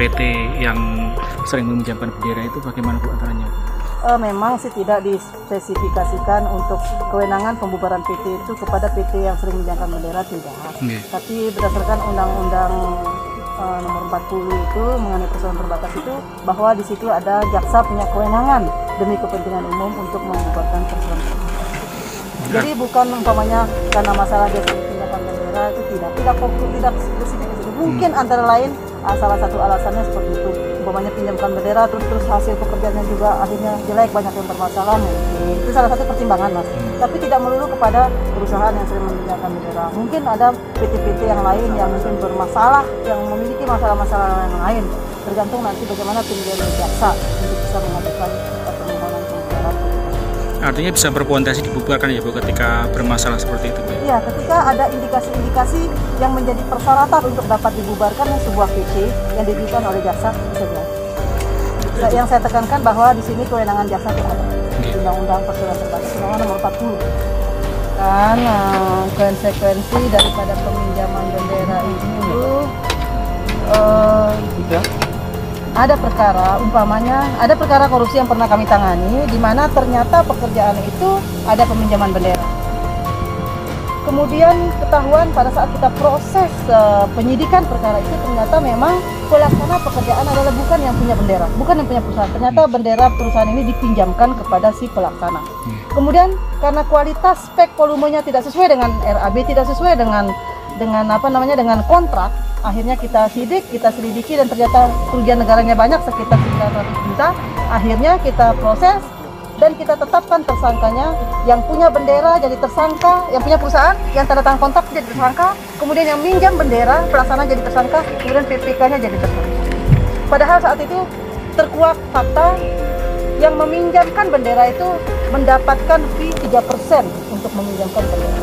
PT yang sering meminjamkan bendera itu bagaimana Bu aturannya? Memang sih tidak dispesifikasikan untuk kewenangan pembubaran PT itu kepada PT yang sering meminjamkan bendera, tidak. Tapi berdasarkan Undang-Undang nomor 40 itu mengenai persoalan terbatas itu, bahwa di situ ada jaksa punya kewenangan demi kepentingan umum untuk membubarkan persoalan terbatas. Jadi bukan umpamanya karena masalah dia sering meminjamkan bendera itu tidak spesifik itu. Mungkin antara lain salah satu alasannya seperti itu, umpamanya pinjamkan bendera terus hasil pekerjaannya juga akhirnya jelek, banyak yang bermasalah, itu salah satu pertimbangan Mas. Tapi tidak melulu kepada perusahaan yang sering meminjamkan bendera. Mungkin ada PT-PT yang lain yang mungkin bermasalah, yang memiliki masalah-masalah yang lain, tergantung nanti bagaimana penilaian jaksa untuk bisa mengajukan permohonan pembubaran. Artinya bisa berpotensi dibubarkan ya Bu ketika bermasalah seperti itu Bu? Iya, ketika ada indikasi-indikasi yang menjadi persyaratan untuk dapat dibubarkan sebuah PT yang diberikan oleh jaksa, bisa jelas. Yang saya tekankan bahwa di sini kewenangan jaksa itu ada. Undang-Undang persoalan terbatas, Undang-Undang nomor 40. Karena konsekuensi daripada peminjaman bendera itu ada perkara, umpamanya ada perkara korupsi yang pernah kami tangani, di mana ternyata pekerjaan itu ada peminjaman bendera. Kemudian ketahuan pada saat kita proses penyidikan perkara itu, ternyata memang pelaksana pekerjaan adalah bukan yang punya bendera, bukan yang punya perusahaan. Ternyata bendera perusahaan ini dipinjamkan kepada si pelaksana. Kemudian karena kualitas spek volumenya tidak sesuai dengan RAB, tidak sesuai dengan kontrak, akhirnya kita selidiki dan ternyata kerugian negaranya banyak, sekitar 900 juta. Akhirnya kita proses dan kita tetapkan tersangkanya, yang punya bendera jadi tersangka, yang punya perusahaan yang tanda tangan kontrak jadi tersangka, kemudian yang minjam bendera pelaksana jadi tersangka, kemudian PPK-nya jadi tersangka. Padahal saat itu terkuak fakta yang meminjamkan bendera itu mendapatkan fee 3% untuk meminjamkan bendera.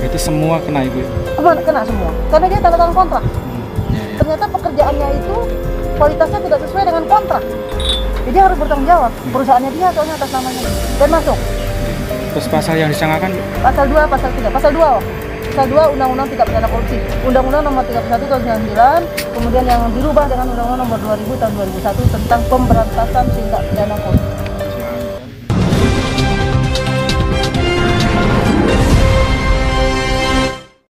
Berarti semua kena Ibu? Kena semua, karena dia tanda tangan kontrak. Ternyata pekerjaannya itu kualitasnya tidak sesuai dengan kontrak. Jadi harus bertanggung jawab, perusahaannya dia soalnya atas namanya, dan masuk. Terus pasal yang disangkakan? Pasal 2, pasal 3, pasal 2. Pasal 2 Undang-Undang Tindak Pidana Korupsi, Undang-Undang nomor 31 tahun 99, kemudian yang dirubah dengan Undang-Undang nomor 2000 tahun 2001 tentang pemberantasan tindak pidana korupsi.